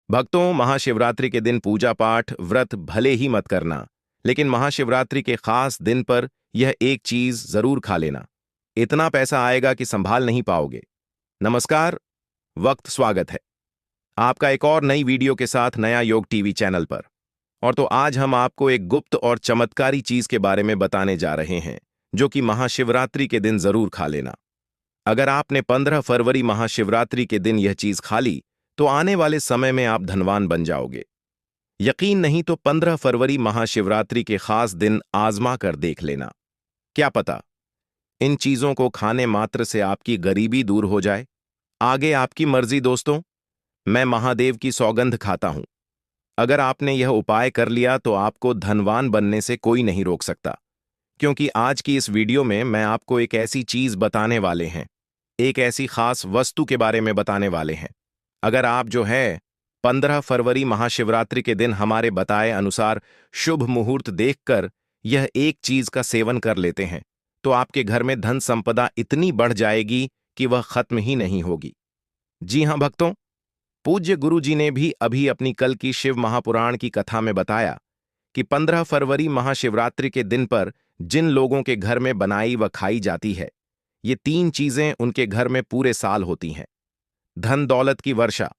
भक्तों, महाशिवरात्रि के दिन पूजा पाठ व्रत भले ही मत करना, लेकिन महाशिवरात्रि के खास दिन पर यह एक चीज जरूर खा लेना। इतना पैसा आएगा कि संभाल नहीं पाओगे। नमस्कार, स्वागत है आपका एक और नई वीडियो के साथ नया योग टीवी चैनल पर। और तो आज हम आपको एक गुप्त और चमत्कारी चीज के बारे में बताने जा रहे हैं, जो कि महाशिवरात्रि के दिन जरूर खा लेना। अगर आपने 15 फरवरी महाशिवरात्रि के दिन यह चीज खा ली, तो आने वाले समय में आप धनवान बन जाओगे। यकीन नहीं तो 15 फरवरी महाशिवरात्रि के खास दिन आजमा कर देख लेना। क्या पता इन चीजों को खाने मात्र से आपकी गरीबी दूर हो जाए। आगे आपकी मर्जी दोस्तों, मैं महादेव की सौगंध खाता हूं। अगर आपने यह उपाय कर लिया तो आपको धनवान बनने से कोई नहीं रोक सकता, क्योंकि आज की इस वीडियो में मैं आपको एक ऐसी चीज बताने वाले हैं, एक ऐसी खास वस्तु के बारे में बताने वाले हैं। अगर आप जो है 15 फरवरी महाशिवरात्रि के दिन हमारे बताए अनुसार शुभ मुहूर्त देखकर यह एक चीज का सेवन कर लेते हैं, तो आपके घर में धन संपदा इतनी बढ़ जाएगी कि वह खत्म ही नहीं होगी। जी हां भक्तों, पूज्य गुरु जी ने भी अभी अपनी कल की शिव महापुराण की कथा में बताया कि 15 फरवरी महाशिवरात्रि के दिन पर जिन लोगों के घर में बनाई व खाई जाती है, ये 3 चीजें उनके घर में पूरे साल होती हैं। धन दौलत की वर्षा।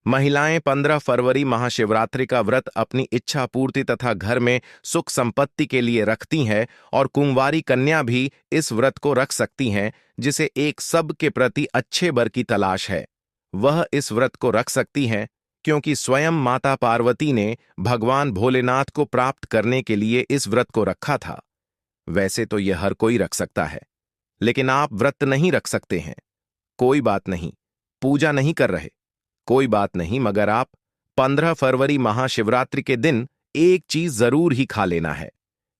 महिलाएं 15 फरवरी महाशिवरात्रि का व्रत अपनी इच्छा पूर्ति तथा घर में सुख संपत्ति के लिए रखती हैं, और कुंवारी कन्या भी इस व्रत को रख सकती हैं, जिसे एक सब के प्रति अच्छे वर की तलाश है। वह इस व्रत को रख सकती हैं क्योंकि स्वयं माता पार्वती ने भगवान भोलेनाथ को प्राप्त करने के लिए इस व्रत को रखा था। वैसे तो यह हर कोई रख सकता है, लेकिन आप व्रत नहीं रख सकते हैं, कोई बात नहीं। पूजा नहीं कर रहे, कोई बात नहीं, मगर आप 15 फरवरी महाशिवरात्रि के दिन एक चीज जरूर ही खा लेना है।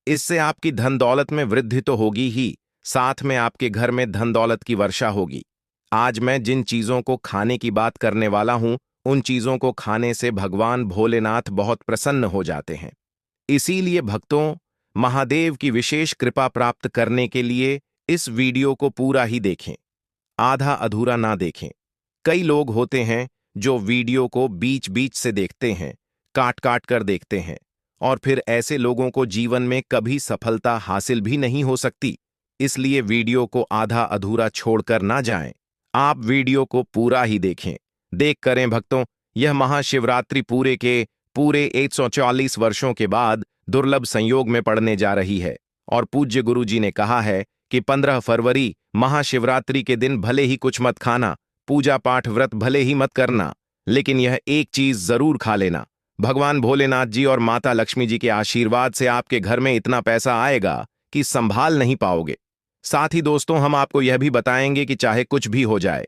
इससे आपकी धन दौलत में वृद्धि तो होगी ही, साथ में आपके घर में धन दौलत की वर्षा होगी। आज मैं जिन चीजों को खाने की बात करने वाला हूं, उन चीजों को खाने से भगवान भोलेनाथ बहुत प्रसन्न हो जाते हैं। इसीलिए भक्तों, महादेव की विशेष कृपा प्राप्त करने के लिए इस वीडियो को पूरा ही देखें, आधा अधूरा ना देखें। कई लोग होते हैं जो वीडियो को बीच बीच से देखते हैं, काट काट कर देखते हैं, और फिर ऐसे लोगों को जीवन में कभी सफलता हासिल भी नहीं हो सकती। इसलिए वीडियो को आधा अधूरा छोड़कर ना जाएं, आप वीडियो को पूरा ही देखें। देख करें भक्तों, यह महाशिवरात्रि पूरे के पूरे 140 वर्षों के बाद दुर्लभ संयोग में पड़ने जा रही है, और पूज्य गुरु जी ने कहा है कि 15 फरवरी महाशिवरात्रि के दिन भले ही कुछ मत खाना, पूजा पाठ व्रत भले ही मत करना, लेकिन यह एक चीज जरूर खा लेना। भगवान भोलेनाथ जी और माता लक्ष्मी जी के आशीर्वाद से आपके घर में इतना पैसा आएगा कि संभाल नहीं पाओगे। साथ ही दोस्तों, हम आपको यह भी बताएंगे कि चाहे कुछ भी हो जाए,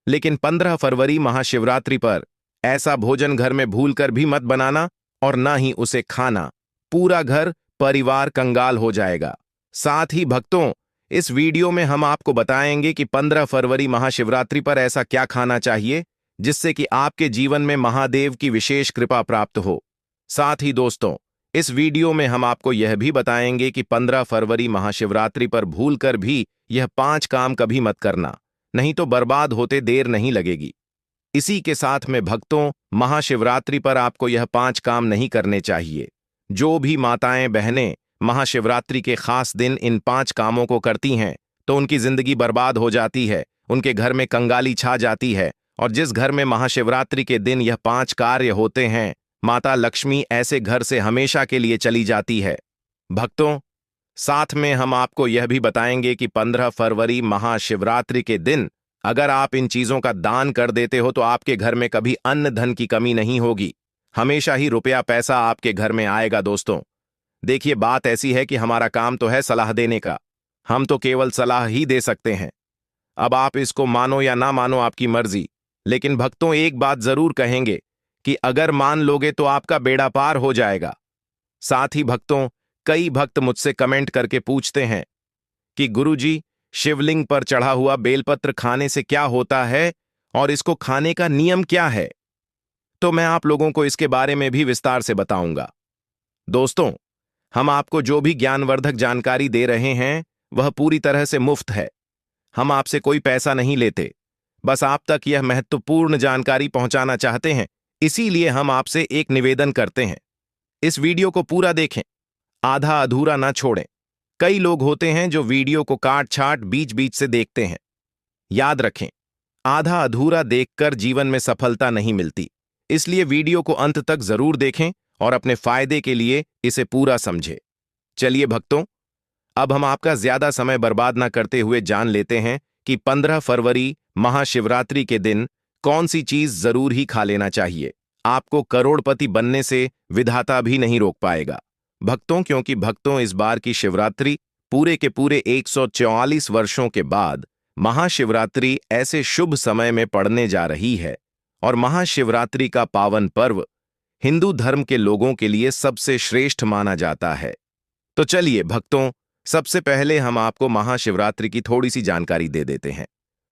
लेकिन 15 फरवरी महाशिवरात्रि पर ऐसा भोजन घर में भूलकर भी मत बनाना, और ना ही उसे खाना। पूरा घर परिवार कंगाल हो जाएगा। साथ ही भक्तों, इस वीडियो में हम आपको बताएंगे कि 15 फरवरी महाशिवरात्रि पर ऐसा क्या खाना चाहिए जिससे कि आपके जीवन में महादेव की विशेष कृपा प्राप्त हो। साथ ही दोस्तों, इस वीडियो में हम आपको यह भी बताएंगे कि 15 फरवरी महाशिवरात्रि पर भूलकर भी यह 5 काम कभी मत करना, नहीं तो बर्बाद होते देर नहीं लगेगी। इसी के साथ में भक्तों, महाशिवरात्रि पर आपको यह 5 काम नहीं करने चाहिए। जो भी माताएं बहनें महाशिवरात्रि के खास दिन इन 5 कामों को करती हैं, तो उनकी जिंदगी बर्बाद हो जाती है, उनके घर में कंगाली छा जाती है, और जिस घर में महाशिवरात्रि के दिन यह 5 कार्य होते हैं, माता लक्ष्मी ऐसे घर से हमेशा के लिए चली जाती है। भक्तों, साथ में हम आपको यह भी बताएंगे कि 15 फरवरी महाशिवरात्रि के दिन अगर आप इन चीजों का दान कर देते हो, तो आपके घर में कभी अन्न धन की कमी नहीं होगी, हमेशा ही रुपया पैसा आपके घर में आएगा। दोस्तों देखिए, बात ऐसी है कि हमारा काम तो है सलाह देने का, हम तो केवल सलाह ही दे सकते हैं। अब आप इसको मानो या ना मानो, आपकी मर्जी, लेकिन भक्तों एक बात जरूर कहेंगे कि अगर मान लोगे तो आपका बेड़ा पार हो जाएगा। साथ ही भक्तों, कई भक्त मुझसे कमेंट करके पूछते हैं कि गुरुजी, शिवलिंग पर चढ़ा हुआ बेलपत्र खाने से क्या होता है और इसको खाने का नियम क्या है। तो मैं आप लोगों को इसके बारे में भी विस्तार से बताऊंगा। दोस्तों, हम आपको जो भी ज्ञानवर्धक जानकारी दे रहे हैं वह पूरी तरह से मुफ्त है। हम आपसे कोई पैसा नहीं लेते, बस आप तक यह महत्वपूर्ण जानकारी पहुंचाना चाहते हैं, इसीलिए हम आपसे एक निवेदन करते हैं, इस वीडियो को पूरा देखें, आधा अधूरा ना छोड़ें। कई लोग होते हैं जो वीडियो को काट छाट बीच बीच से देखते हैं। याद रखें, आधा अधूरा देखकर जीवन में सफलता नहीं मिलती। इसलिए वीडियो को अंत तक जरूर देखें और अपने फायदे के लिए इसे पूरा समझें। चलिए भक्तों, अब हम आपका ज्यादा समय बर्बाद ना करते हुए जान लेते हैं कि 15 फरवरी महाशिवरात्रि के दिन कौन सी चीज जरूर ही खा लेना चाहिए। आपको करोड़पति बनने से विधाता भी नहीं रोक पाएगा भक्तों, क्योंकि भक्तों इस बार की शिवरात्रि पूरे के पूरे 144 वर्षों के बाद महाशिवरात्रि ऐसे शुभ समय में पड़ने जा रही है। और महाशिवरात्रि का पावन पर्व हिंदू धर्म के लोगों के लिए सबसे श्रेष्ठ माना जाता है। तो चलिए भक्तों, सबसे पहले हम आपको महाशिवरात्रि की थोड़ी सी जानकारी दे देते हैं।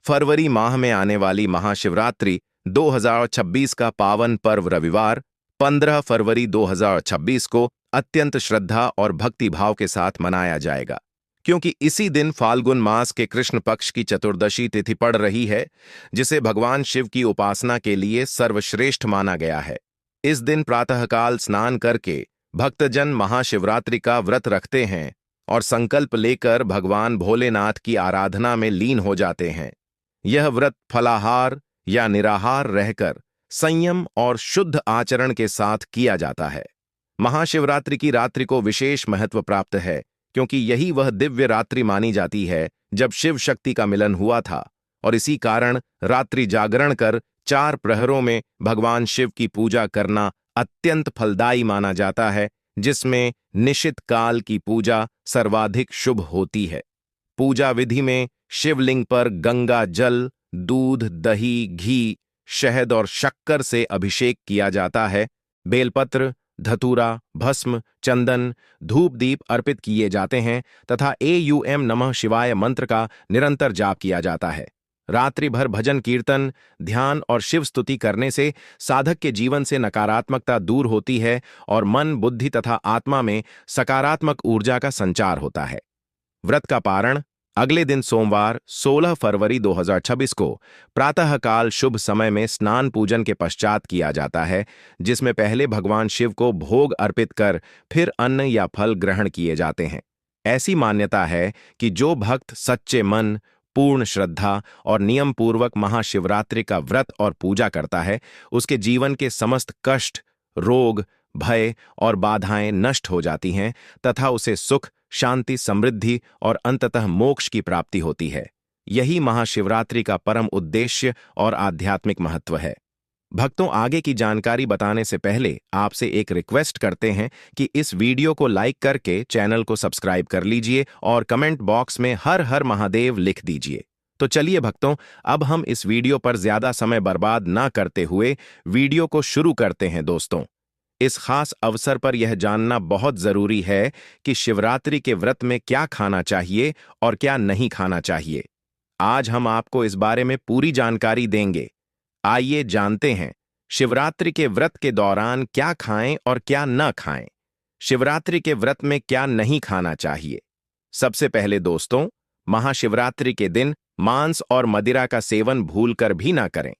फरवरी माह में आने वाली महाशिवरात्रि 2026 का पावन पर्व रविवार 15 फरवरी 2026 को अत्यंत श्रद्धा और भक्तिभाव के साथ मनाया जाएगा, क्योंकि इसी दिन फाल्गुन मास के कृष्ण पक्ष की चतुर्दशी तिथि पड़ रही है, जिसे भगवान शिव की उपासना के लिए सर्वश्रेष्ठ माना गया है। इस दिन प्रातःकाल स्नान करके भक्तजन महाशिवरात्रि का व्रत रखते हैं और संकल्प लेकर भगवान भोलेनाथ की आराधना में लीन हो जाते हैं। यह व्रत फलाहार या निराहार रहकर संयम और शुद्ध आचरण के साथ किया जाता है। महाशिवरात्रि की रात्रि को विशेष महत्व प्राप्त है, क्योंकि यही वह दिव्य रात्रि मानी जाती है जब शिव शक्ति का मिलन हुआ था, और इसी कारण रात्रि जागरण कर 4 प्रहरों में भगवान शिव की पूजा करना अत्यंत फलदायी माना जाता है, जिसमें निशित काल की पूजा सर्वाधिक शुभ होती है। पूजा विधि में शिवलिंग पर गंगा जल, दूध, दही, घी, शहद और शक्कर से अभिषेक किया जाता है। बेलपत्र, धतूरा, भस्म, चंदन, धूप दीप अर्पित किए जाते हैं तथा एयूएम नमः शिवाय मंत्र का निरंतर जाप किया जाता है। रात्रि भर भजन कीर्तन, ध्यान और शिव स्तुति करने से साधक के जीवन से नकारात्मकता दूर होती है और मन, बुद्धि तथा आत्मा में सकारात्मक ऊर्जा का संचार होता है। व्रत का पारण अगले दिन सोमवार 16 फरवरी 2026 को प्रातःकाल शुभ समय में स्नान पूजन के पश्चात किया जाता है, जिसमें पहले भगवान शिव को भोग अर्पित कर फिर अन्न या फल ग्रहण किए जाते हैं। ऐसी मान्यता है कि जो भक्त सच्चे मन, पूर्ण श्रद्धा और नियम पूर्वक महाशिवरात्रि का व्रत और पूजा करता है, उसके जीवन के समस्त कष्ट, रोग, भय और बाधाएं नष्ट हो जाती हैं तथा उसे सुख, शांति, समृद्धि और अंततः मोक्ष की प्राप्ति होती है। यही महाशिवरात्रि का परम उद्देश्य और आध्यात्मिक महत्व है। भक्तों, आगे की जानकारी बताने से पहले आपसे एक रिक्वेस्ट करते हैं कि इस वीडियो को लाइक करके चैनल को सब्सक्राइब कर लीजिए और कमेंट बॉक्स में हर हर महादेव लिख दीजिए। तो चलिए भक्तों, अब हम इस वीडियो पर ज्यादा समय बर्बाद ना करते हुए वीडियो को शुरू करते हैं। दोस्तों, इस खास अवसर पर यह जानना बहुत जरूरी है कि शिवरात्रि के व्रत में क्या खाना चाहिए और क्या नहीं खाना चाहिए। आज हम आपको इस बारे में पूरी जानकारी देंगे। आइए जानते हैं शिवरात्रि के व्रत के दौरान क्या खाएं और क्या न खाएं। शिवरात्रि के व्रत में क्या नहीं खाना चाहिए। सबसे पहले दोस्तों, महाशिवरात्रि के दिन मांस और मदिरा का सेवन भूलकर भी ना करें।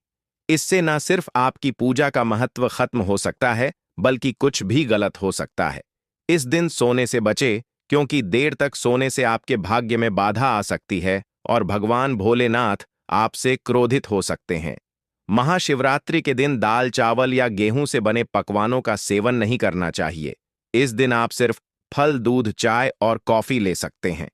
इससे न सिर्फ आपकी पूजा का महत्व खत्म हो सकता है, बल्कि कुछ भी गलत हो सकता है। इस दिन सोने से बचे, क्योंकि देर तक सोने से आपके भाग्य में बाधा आ सकती है और भगवान भोलेनाथ आपसे क्रोधित हो सकते हैं। महाशिवरात्रि के दिन दाल, चावल या गेहूं से बने पकवानों का सेवन नहीं करना चाहिए। इस दिन आप सिर्फ फल, दूध, चाय और कॉफी ले सकते हैं।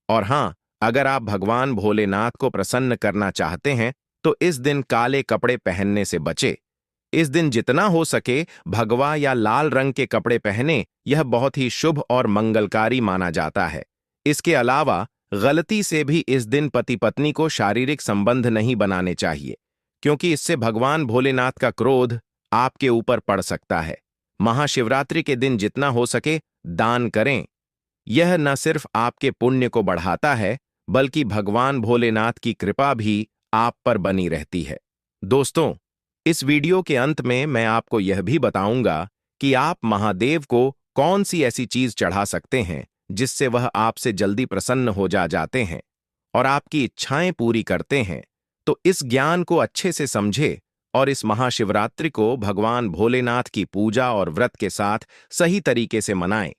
और हां, अगर आप भगवान भोलेनाथ को प्रसन्न करना चाहते हैं तो इस दिन काले कपड़े पहनने से बचे। इस दिन जितना हो सके भगवा या लाल रंग के कपड़े पहने, यह बहुत ही शुभ और मंगलकारी माना जाता है। इसके अलावा गलती से भी इस दिन पति पत्नी को शारीरिक संबंध नहीं बनाने चाहिए, क्योंकि इससे भगवान भोलेनाथ का क्रोध आपके ऊपर पड़ सकता है। महाशिवरात्रि के दिन जितना हो सके दान करें। यह न सिर्फ आपके पुण्य को बढ़ाता है, बल्कि भगवान भोलेनाथ की कृपा भी आप पर बनी रहती है। दोस्तों, इस वीडियो के अंत में मैं आपको यह भी बताऊंगा कि आप महादेव को कौन सी ऐसी चीज चढ़ा सकते हैं जिससे वह आपसे जल्दी प्रसन्न हो जाते हैं और आपकी इच्छाएं पूरी करते हैं। तो इस ज्ञान को अच्छे से समझे और इस महाशिवरात्रि को भगवान भोलेनाथ की पूजा और व्रत के साथ सही तरीके से मनाएं।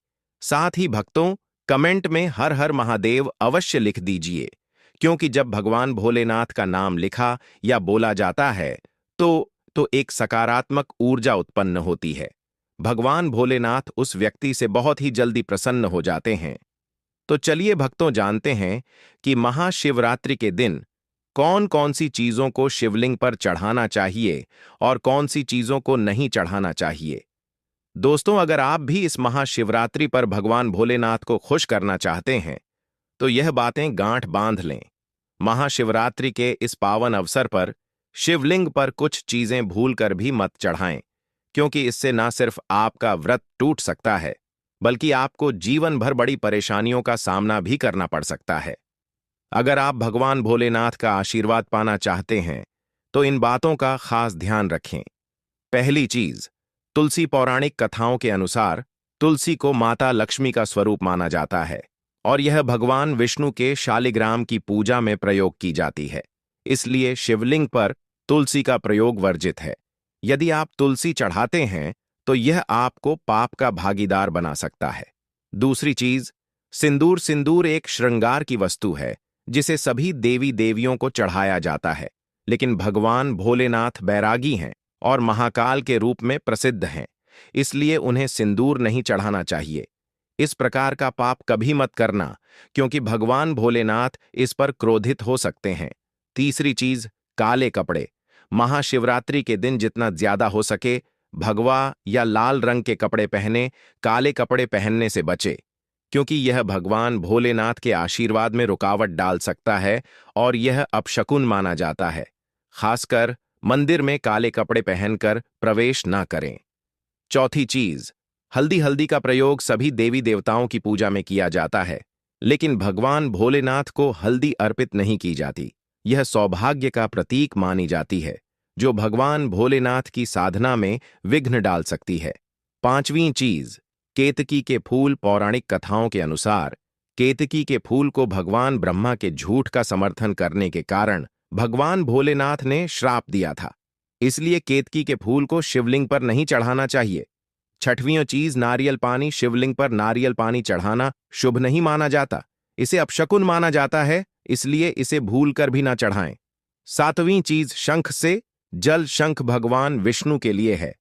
साथ ही भक्तों, कमेंट में हर हर महादेव अवश्य लिख दीजिए, क्योंकि जब भगवान भोलेनाथ का नाम लिखा या बोला जाता है तो एक सकारात्मक ऊर्जा उत्पन्न होती है। भगवान भोलेनाथ उस व्यक्ति से बहुत ही जल्दी प्रसन्न हो जाते हैं। तो चलिए भक्तों, जानते हैं कि महाशिवरात्रि के दिन कौन कौन सी चीजों को शिवलिंग पर चढ़ाना चाहिए और कौन सी चीजों को नहीं चढ़ाना चाहिए। दोस्तों, अगर आप भी इस महाशिवरात्रि पर भगवान भोलेनाथ को खुश करना चाहते हैं तो यह बातें गांठ बांध लें। महाशिवरात्रि के इस पावन अवसर पर शिवलिंग पर कुछ चीजें भूलकर भी मत चढ़ाएं, क्योंकि इससे न सिर्फ आपका व्रत टूट सकता है, बल्कि आपको जीवन भर बड़ी परेशानियों का सामना भी करना पड़ सकता है। अगर आप भगवान भोलेनाथ का आशीर्वाद पाना चाहते हैं तो इन बातों का खास ध्यान रखें। पहली चीज, तुलसी पौराणिक कथाओं के अनुसार तुलसी को माता लक्ष्मी का स्वरूप माना जाता है और यह भगवान विष्णु के शालिग्राम की पूजा में प्रयोग की जाती है। इसलिए शिवलिंग पर तुलसी का प्रयोग वर्जित है। यदि आप तुलसी चढ़ाते हैं तो यह आपको पाप का भागीदार बना सकता है। दूसरी चीज, सिंदूर। सिंदूर एक श्रृंगार की वस्तु है जिसे सभी देवी देवियों को चढ़ाया जाता है, लेकिन भगवान भोलेनाथ बैरागी हैं और महाकाल के रूप में प्रसिद्ध हैं, इसलिए उन्हें सिंदूर नहीं चढ़ाना चाहिए। इस प्रकार का पाप कभी मत करना, क्योंकि भगवान भोलेनाथ इस पर क्रोधित हो सकते हैं। तीसरी चीज, काले कपड़े। महाशिवरात्रि के दिन जितना ज्यादा हो सके भगवा या लाल रंग के कपड़े पहने, काले कपड़े पहनने से बचे, क्योंकि यह भगवान भोलेनाथ के आशीर्वाद में रुकावट डाल सकता है और यह अपशकुन माना जाता है। खासकर मंदिर में काले कपड़े पहनकर प्रवेश न करें। चौथी चीज, हल्दी। हल्दी का प्रयोग सभी देवी देवताओं की पूजा में किया जाता है, लेकिन भगवान भोलेनाथ को हल्दी अर्पित नहीं की जाती। यह सौभाग्य का प्रतीक मानी जाती है, जो भगवान भोलेनाथ की साधना में विघ्न डाल सकती है। पांचवीं चीज, केतकी के फूल। पौराणिक कथाओं के अनुसार केतकी के फूल को भगवान ब्रह्मा के झूठ का समर्थन करने के कारण भगवान भोलेनाथ ने श्राप दिया था, इसलिए केतकी के फूल को शिवलिंग पर नहीं चढ़ाना चाहिए। छठवीं चीज, नारियल पानी। शिवलिंग पर नारियल पानी चढ़ाना शुभ नहीं माना जाता, इसे अपशकुन माना जाता है, इसलिए इसे भूलकर भी ना चढ़ाएं। सातवीं चीज, शंख से जल। शंख भगवान विष्णु के लिए है।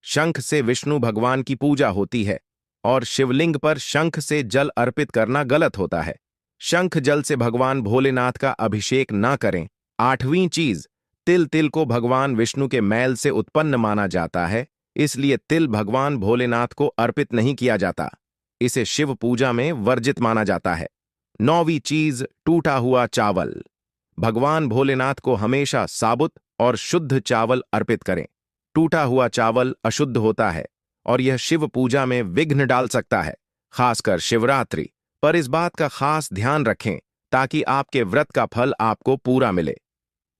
शंख से विष्णु भगवान की पूजा होती है और शिवलिंग पर शंख से जल अर्पित करना गलत होता है। शंख जल से भगवान भोलेनाथ का अभिषेक ना करें। आठवीं चीज, तिल। तिल को भगवान विष्णु के मैल से उत्पन्न माना जाता है, इसलिए तिल भगवान भोलेनाथ को अर्पित नहीं किया जाता, इसे शिव पूजा में वर्जित माना जाता है। नौवीं चीज, टूटा हुआ चावल। भगवान भोलेनाथ को हमेशा साबुत और शुद्ध चावल अर्पित करें। टूटा हुआ चावल अशुद्ध होता है और यह शिव पूजा में विघ्न डाल सकता है, खासकर शिवरात्रि पर। इस बात का खास ध्यान रखें ताकि आपके व्रत का फल आपको पूरा मिले।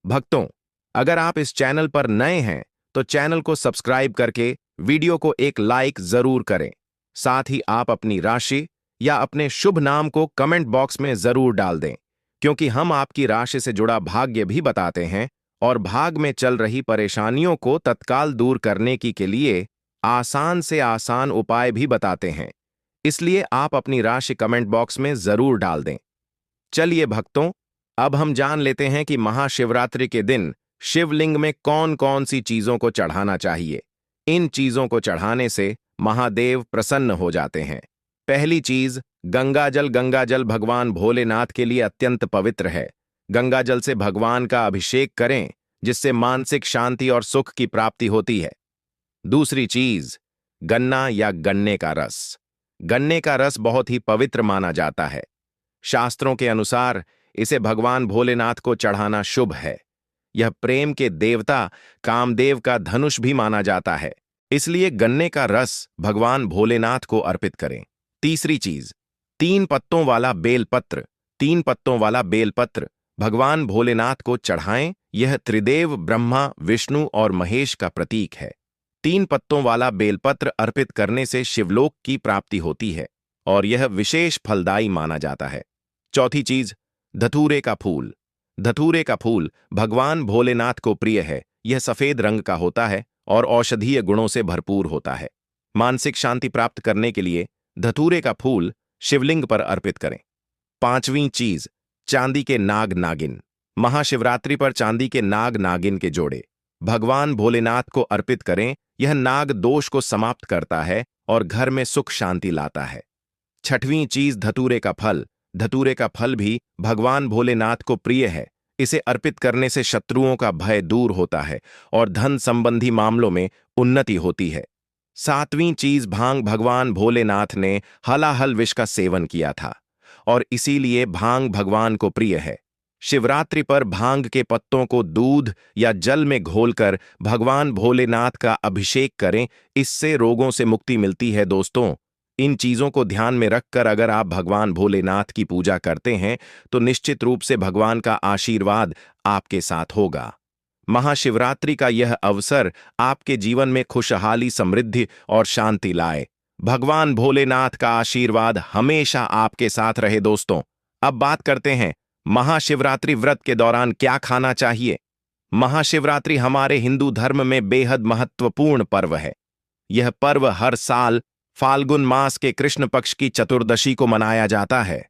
भक्तों, अगर आप इस चैनल पर नए हैं तो चैनल को सब्सक्राइब करके वीडियो को एक लाइक जरूर करें। साथ ही आप अपनी राशि या अपने शुभ नाम को कमेंट बॉक्स में जरूर डाल दें, क्योंकि हम आपकी राशि से जुड़ा भाग्य भी बताते हैं और भाग में चल रही परेशानियों को तत्काल दूर करने के लिए आसान से आसान उपाय भी बताते हैं। इसलिए आप अपनी राशि कमेंट बॉक्स में जरूर डाल दें। चलिए भक्तों, अब हम जान लेते हैं कि महाशिवरात्रि के दिन शिवलिंग में कौन कौन सी चीजों को चढ़ाना चाहिए। इन चीजों को चढ़ाने से महादेव प्रसन्न हो जाते हैं। पहली चीज, गंगाजल। गंगाजल भगवान भोलेनाथ के लिए अत्यंत पवित्र है। गंगाजल से भगवान का अभिषेक करें, जिससे मानसिक शांति और सुख की प्राप्ति होती है। दूसरी चीज, गन्ना या गन्ने का रस। गन्ने का रस बहुत ही पवित्र माना जाता है। शास्त्रों के अनुसार इसे भगवान भोलेनाथ को चढ़ाना शुभ है। यह प्रेम के देवता कामदेव का धनुष भी माना जाता है, इसलिए गन्ने का रस भगवान भोलेनाथ को अर्पित करें। तीसरी चीज, 3 पत्तों वाला बेलपत्र। 3 पत्तों वाला बेलपत्र भगवान भोलेनाथ को चढ़ाएं। यह त्रिदेव ब्रह्मा, विष्णु और महेश का प्रतीक है। 3 पत्तों वाला बेलपत्र अर्पित करने से शिवलोक की प्राप्ति होती है और यह विशेष फलदायी माना जाता है। चौथी चीज, धतूरे का फूल। धतूरे का फूल भगवान भोलेनाथ को प्रिय है। यह सफेद रंग का होता है और औषधीय गुणों से भरपूर होता है। मानसिक शांति प्राप्त करने के लिए धतूरे का फूल शिवलिंग पर अर्पित करें। पांचवीं चीज, चांदी के नाग नागिन। महाशिवरात्रि पर चांदी के नाग नागिन के जोड़े भगवान भोलेनाथ को अर्पित करें। यह नाग दोष को समाप्त करता है और घर में सुख शांति लाता है। छठवीं चीज, धतूरे का फल। धतूरे का फल भी भगवान भोलेनाथ को प्रिय है। इसे अर्पित करने से शत्रुओं का भय दूर होता है और धन संबंधी मामलों में उन्नति होती है। सातवीं चीज, भांग। भगवान भोलेनाथ ने हलाहल विष का सेवन किया था और इसीलिए भांग भगवान को प्रिय है। शिवरात्रि पर भांग के पत्तों को दूध या जल में घोलकर भगवान भोलेनाथ का अभिषेक करें। इससे रोगों से मुक्ति मिलती है। दोस्तों, इन चीजों को ध्यान में रखकर अगर आप भगवान भोलेनाथ की पूजा करते हैं तो निश्चित रूप से भगवान का आशीर्वाद आपके साथ होगा। महाशिवरात्रि का यह अवसर आपके जीवन में खुशहाली, समृद्धि और शांति लाए। भगवान भोलेनाथ का आशीर्वाद हमेशा आपके साथ रहे। दोस्तों, अब बात करते हैं महाशिवरात्रि व्रत के दौरान क्या खाना चाहिए। महाशिवरात्रि हमारे हिंदू धर्म में बेहद महत्वपूर्ण पर्व है। यह पर्व हर साल फाल्गुन मास के कृष्ण पक्ष की चतुर्दशी को मनाया जाता है।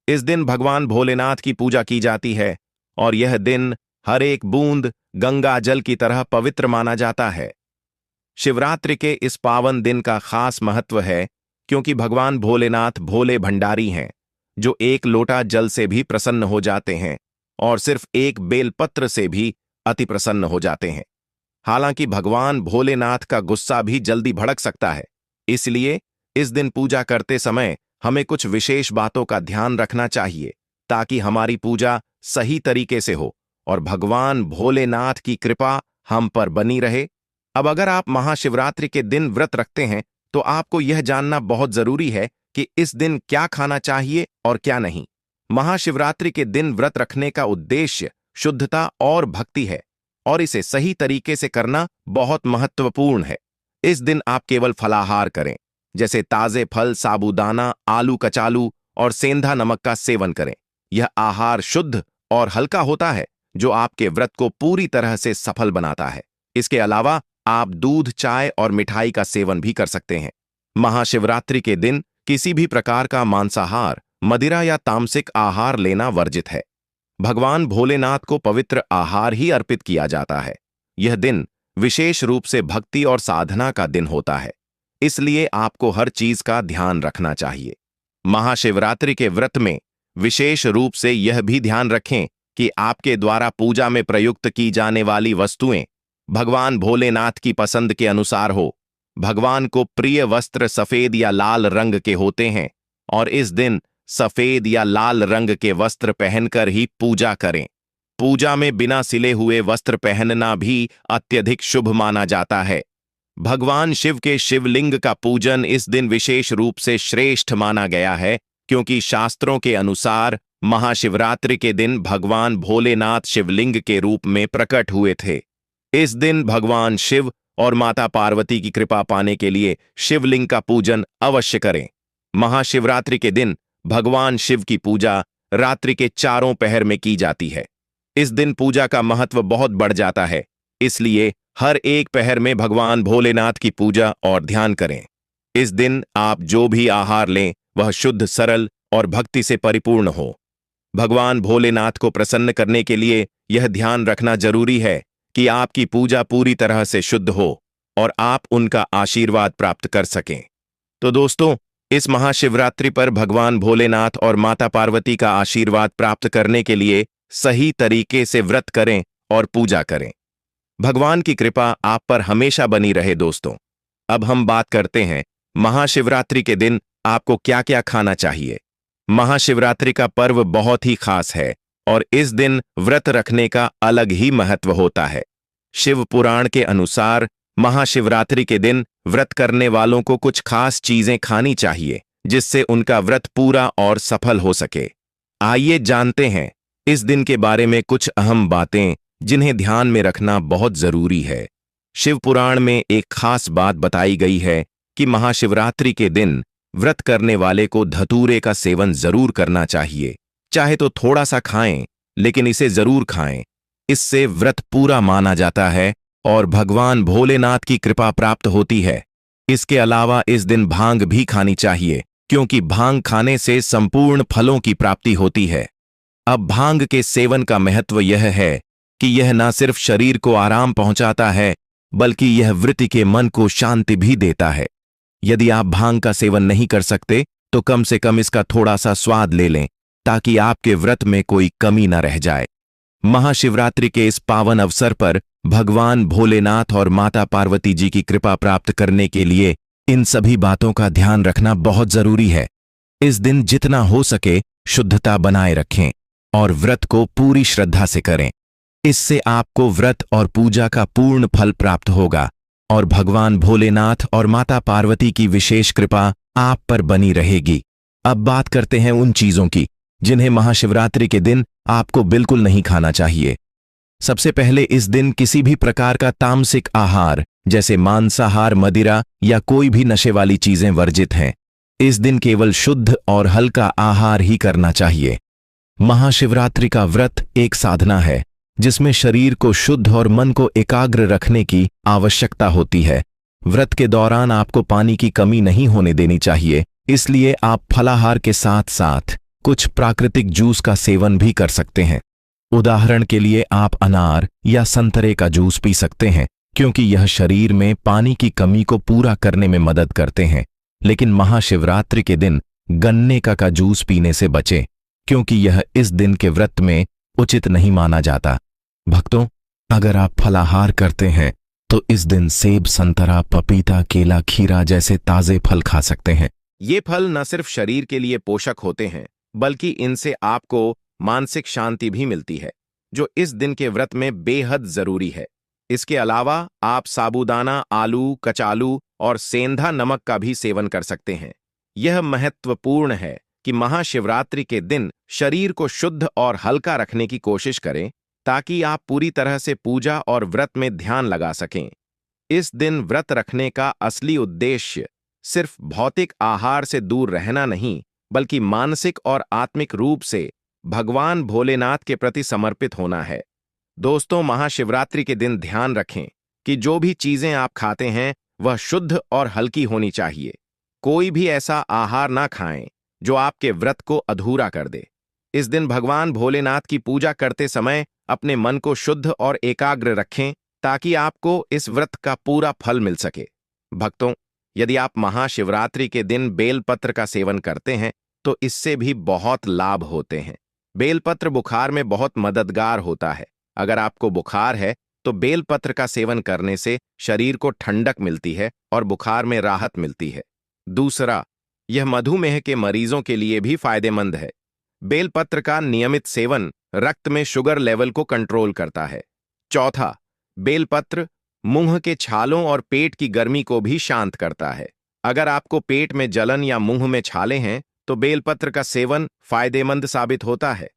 इस दिन भगवान भोलेनाथ की पूजा की जाती है और यह दिन हर एक बूंद गंगा जल की तरह पवित्र माना जाता है। शिवरात्रि के इस पावन दिन का खास महत्व है क्योंकि भगवान भोलेनाथ भोले भंडारी हैं, जो एक लोटा जल से भी प्रसन्न हो जाते हैं और सिर्फ एक बेलपत्र से भी अति प्रसन्न हो जाते हैं। हालांकि भगवान भोलेनाथ का गुस्सा भी जल्दी भड़क सकता है, इसलिए इस दिन पूजा करते समय हमें कुछ विशेष बातों का ध्यान रखना चाहिए ताकि हमारी पूजा सही तरीके से हो और भगवान भोलेनाथ की कृपा हम पर बनी रहे। अब अगर आप महाशिवरात्रि के दिन व्रत रखते हैं तो आपको यह जानना बहुत जरूरी है कि इस दिन क्या खाना चाहिए और क्या नहीं। महाशिवरात्रि के दिन व्रत रखने का उद्देश्य शुद्धता और भक्ति है और इसे सही तरीके से करना बहुत महत्वपूर्ण है। इस दिन आप केवल फलाहार करें, जैसे ताजे फल, साबूदाना, आलू कचालू और सेंधा नमक का सेवन करें। यह आहार शुद्ध और हल्का होता है जो आपके व्रत को पूरी तरह से सफल बनाता है। इसके अलावा आप दूध, चाय और मिठाई का सेवन भी कर सकते हैं। महाशिवरात्रि के दिन किसी भी प्रकार का मांसाहार, मदिरा या तामसिक आहार लेना वर्जित है। भगवान भोलेनाथ को पवित्र आहार ही अर्पित किया जाता है। यह दिन विशेष रूप से भक्ति और साधना का दिन होता है, इसलिए आपको हर चीज का ध्यान रखना चाहिए। महाशिवरात्रि के व्रत में विशेष रूप से यह भी ध्यान रखें कि आपके द्वारा पूजा में प्रयुक्त की जाने वाली वस्तुएं भगवान भोलेनाथ की पसंद के अनुसार हो। भगवान को प्रिय वस्त्र सफेद या लाल रंग के होते हैं और इस दिन सफेद या लाल रंग के वस्त्र पहनकर ही पूजा करें। पूजा में बिना सिले हुए वस्त्र पहनना भी अत्यधिक शुभ माना जाता है। भगवान शिव के शिवलिंग का पूजन इस दिन विशेष रूप से श्रेष्ठ माना गया है क्योंकि शास्त्रों के अनुसार महाशिवरात्रि के दिन भगवान भोलेनाथ शिवलिंग के रूप में प्रकट हुए थे। इस दिन भगवान शिव और माता पार्वती की कृपा पाने के लिए शिवलिंग का पूजन अवश्य करें। महाशिवरात्रि के दिन भगवान शिव की पूजा रात्रि के चारों पहर में की जाती है। इस दिन पूजा का महत्व बहुत बढ़ जाता है, इसलिए हर एक पहर में भगवान भोलेनाथ की पूजा और ध्यान करें। इस दिन आप जो भी आहार लें वह शुद्ध, सरल और भक्ति से परिपूर्ण हो। भगवान भोलेनाथ को प्रसन्न करने के लिए यह ध्यान रखना जरूरी है कि आपकी पूजा पूरी तरह से शुद्ध हो और आप उनका आशीर्वाद प्राप्त कर सकें। तो दोस्तों, इस महाशिवरात्रि पर भगवान भोलेनाथ और माता पार्वती का आशीर्वाद प्राप्त करने के लिए सही तरीके से व्रत करें और पूजा करें। भगवान की कृपा आप पर हमेशा बनी रहे। दोस्तों, अब हम बात करते हैं महाशिवरात्रि के दिन आपको क्या क्या खाना चाहिए। महाशिवरात्रि का पर्व बहुत ही खास है और इस दिन व्रत रखने का अलग ही महत्व होता है। शिव पुराण के अनुसार महाशिवरात्रि के दिन व्रत करने वालों को कुछ खास चीजें खानी चाहिए जिससे उनका व्रत पूरा और सफल हो सके। आइए जानते हैं इस दिन के बारे में कुछ अहम बातें जिन्हें ध्यान में रखना बहुत जरूरी है। शिव पुराण में एक खास बात बताई गई है कि महाशिवरात्रि के दिन व्रत करने वाले को धतूरे का सेवन जरूर करना चाहिए। चाहे तो थोड़ा सा खाएं, लेकिन इसे जरूर खाएं। इससे व्रत पूरा माना जाता है और भगवान भोलेनाथ की कृपा प्राप्त होती है। इसके अलावा इस दिन भांग भी खानी चाहिए, क्योंकि भांग खाने से संपूर्ण फलों की प्राप्ति होती है। अब भांग के सेवन का महत्व यह है कि यह न सिर्फ शरीर को आराम पहुंचाता है, बल्कि यह वृत्ति के मन को शांति भी देता है। यदि आप भांग का सेवन नहीं कर सकते तो कम से कम इसका थोड़ा सा स्वाद ले लें, ताकि आपके व्रत में कोई कमी न रह जाए। महाशिवरात्रि के इस पावन अवसर पर भगवान भोलेनाथ और माता पार्वती जी की कृपा प्राप्त करने के लिए इन सभी बातों का ध्यान रखना बहुत जरूरी है। इस दिन जितना हो सके शुद्धता बनाए रखें और व्रत को पूरी श्रद्धा से करें। इससे आपको व्रत और पूजा का पूर्ण फल प्राप्त होगा और भगवान भोलेनाथ और माता पार्वती की विशेष कृपा आप पर बनी रहेगी। अब बात करते हैं उन चीजों की जिन्हें महाशिवरात्रि के दिन आपको बिल्कुल नहीं खाना चाहिए। सबसे पहले इस दिन किसी भी प्रकार का तामसिक आहार जैसे मांसाहार, मदिरा या कोई भी नशे वाली चीजें वर्जित हैं। इस दिन केवल शुद्ध और हल्का आहार ही करना चाहिए। महाशिवरात्रि का व्रत एक साधना है जिसमें शरीर को शुद्ध और मन को एकाग्र रखने की आवश्यकता होती है। व्रत के दौरान आपको पानी की कमी नहीं होने देनी चाहिए, इसलिए आप फलाहार के साथ साथ कुछ प्राकृतिक जूस का सेवन भी कर सकते हैं। उदाहरण के लिए आप अनार या संतरे का जूस पी सकते हैं, क्योंकि यह शरीर में पानी की कमी को पूरा करने में मदद करते हैं। लेकिन महाशिवरात्रि के दिन गन्ने का जूस पीने से बचें, क्योंकि यह इस दिन के व्रत में उचित नहीं माना जाता। भक्तों, अगर आप फलाहार करते हैं तो इस दिन सेब, संतरा, पपीता, केला, खीरा जैसे ताजे फल खा सकते हैं। ये फल न सिर्फ शरीर के लिए पोषक होते हैं, बल्कि इनसे आपको मानसिक शांति भी मिलती है, जो इस दिन के व्रत में बेहद जरूरी है। इसके अलावा आप साबूदाना, आलू, कचालू और सेंधा नमक का भी सेवन कर सकते हैं। यह महत्वपूर्ण है कि महाशिवरात्रि के दिन शरीर को शुद्ध और हल्का रखने की कोशिश करें, ताकि आप पूरी तरह से पूजा और व्रत में ध्यान लगा सकें। इस दिन व्रत रखने का असली उद्देश्य सिर्फ भौतिक आहार से दूर रहना नहीं, बल्कि मानसिक और आत्मिक रूप से भगवान भोलेनाथ के प्रति समर्पित होना है। दोस्तों, महाशिवरात्रि के दिन ध्यान रखें कि जो भी चीजें आप खाते हैं वह शुद्ध और हल्की होनी चाहिए। कोई भी ऐसा आहार ना खाएं जो आपके व्रत को अधूरा कर दे। इस दिन भगवान भोलेनाथ की पूजा करते समय अपने मन को शुद्ध और एकाग्र रखें, ताकि आपको इस व्रत का पूरा फल मिल सके। भक्तों, यदि आप महाशिवरात्रि के दिन बेलपत्र का सेवन करते हैं तो इससे भी बहुत लाभ होते हैं। बेलपत्र बुखार में बहुत मददगार होता है। अगर आपको बुखार है तो बेलपत्र का सेवन करने से शरीर को ठंडक मिलती है और बुखार में राहत मिलती है। दूसरा, यह मधुमेह के मरीजों के लिए भी फायदेमंद है। बेलपत्र का नियमित सेवन रक्त में शुगर लेवल को कंट्रोल करता है। चौथा, बेलपत्र मुंह के छालों और पेट की गर्मी को भी शांत करता है। अगर आपको पेट में जलन या मुंह में छाले हैं तो बेलपत्र का सेवन फायदेमंद साबित होता है।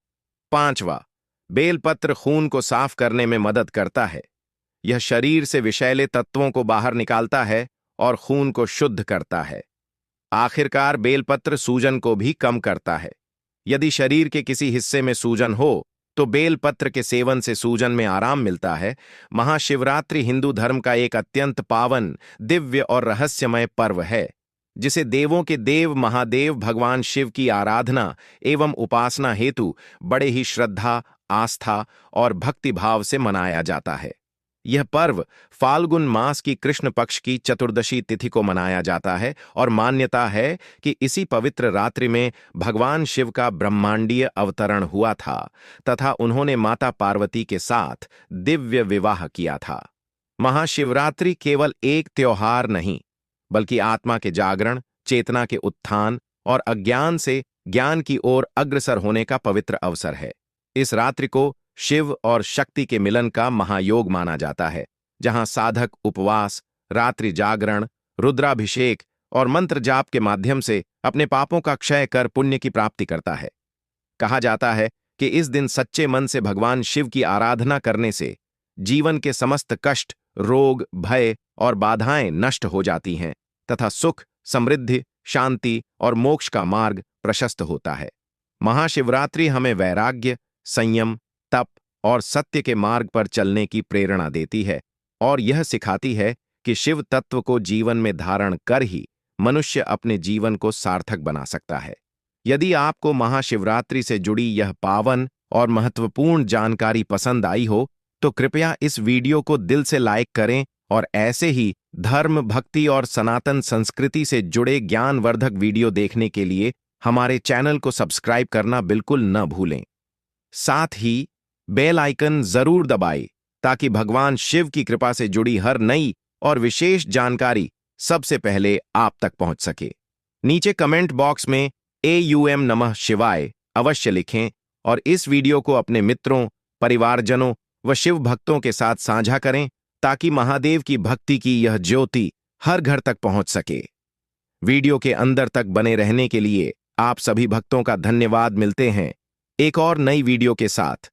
पांचवा, बेलपत्र खून को साफ करने में मदद करता है। यह शरीर से विषैले तत्वों को बाहर निकालता है और खून को शुद्ध करता है। आखिरकार, बेलपत्र सूजन को भी कम करता है। यदि शरीर के किसी हिस्से में सूजन हो तो बेलपत्र के सेवन से सूजन में आराम मिलता है। महाशिवरात्रि हिंदू धर्म का एक अत्यंत पावन, दिव्य और रहस्यमय पर्व है, जिसे देवों के देव महादेव भगवान शिव की आराधना एवं उपासना हेतु बड़े ही श्रद्धा, आस्था और भक्तिभाव से मनाया जाता है। यह पर्व फाल्गुन मास की कृष्ण पक्ष की चतुर्दशी तिथि को मनाया जाता है और मान्यता है कि इसी पवित्र रात्रि में भगवान शिव का ब्रह्मांडीय अवतरण हुआ था तथा उन्होंने माता पार्वती के साथ दिव्य विवाह किया था। महाशिवरात्रि केवल एक त्योहार नहीं, बल्कि आत्मा के जागरण, चेतना के उत्थान और अज्ञान से ज्ञान की ओर अग्रसर होने का पवित्र अवसर है। इस रात्रि को शिव और शक्ति के मिलन का महायोग माना जाता है, जहां साधक उपवास, रात्रि जागरण, रुद्राभिषेक और मंत्र जाप के माध्यम से अपने पापों का क्षय कर पुण्य की प्राप्ति करता है। कहा जाता है कि इस दिन सच्चे मन से भगवान शिव की आराधना करने से जीवन के समस्त कष्ट, रोग, भय और बाधाएं नष्ट हो जाती हैं तथा सुख, समृद्धि, शांति और मोक्ष का मार्ग प्रशस्त होता है। महाशिवरात्रि हमें वैराग्य, संयम, तप और सत्य के मार्ग पर चलने की प्रेरणा देती है और यह सिखाती है कि शिव तत्व को जीवन में धारण कर ही मनुष्य अपने जीवन को सार्थक बना सकता है। यदि आपको महाशिवरात्रि से जुड़ी यह पावन और महत्वपूर्ण जानकारी पसंद आई हो तो कृपया इस वीडियो को दिल से लाइक करें और ऐसे ही धर्म, भक्ति और सनातन संस्कृति से जुड़े ज्ञानवर्धक वीडियो देखने के लिए हमारे चैनल को सब्सक्राइब करना बिल्कुल न भूलें। साथ ही बेल आइकन जरूर दबाएं ताकि भगवान शिव की कृपा से जुड़ी हर नई और विशेष जानकारी सबसे पहले आप तक पहुंच सके। नीचे कमेंट बॉक्स में AUM नमः शिवाय अवश्य लिखें और इस वीडियो को अपने मित्रों, परिवारजनों व शिव भक्तों के साथ साझा करें ताकि महादेव की भक्ति की यह ज्योति हर घर तक पहुंच सके। वीडियो के अंदर तक बने रहने के लिए आप सभी भक्तों का धन्यवाद। मिलते हैं एक और नई वीडियो के साथ।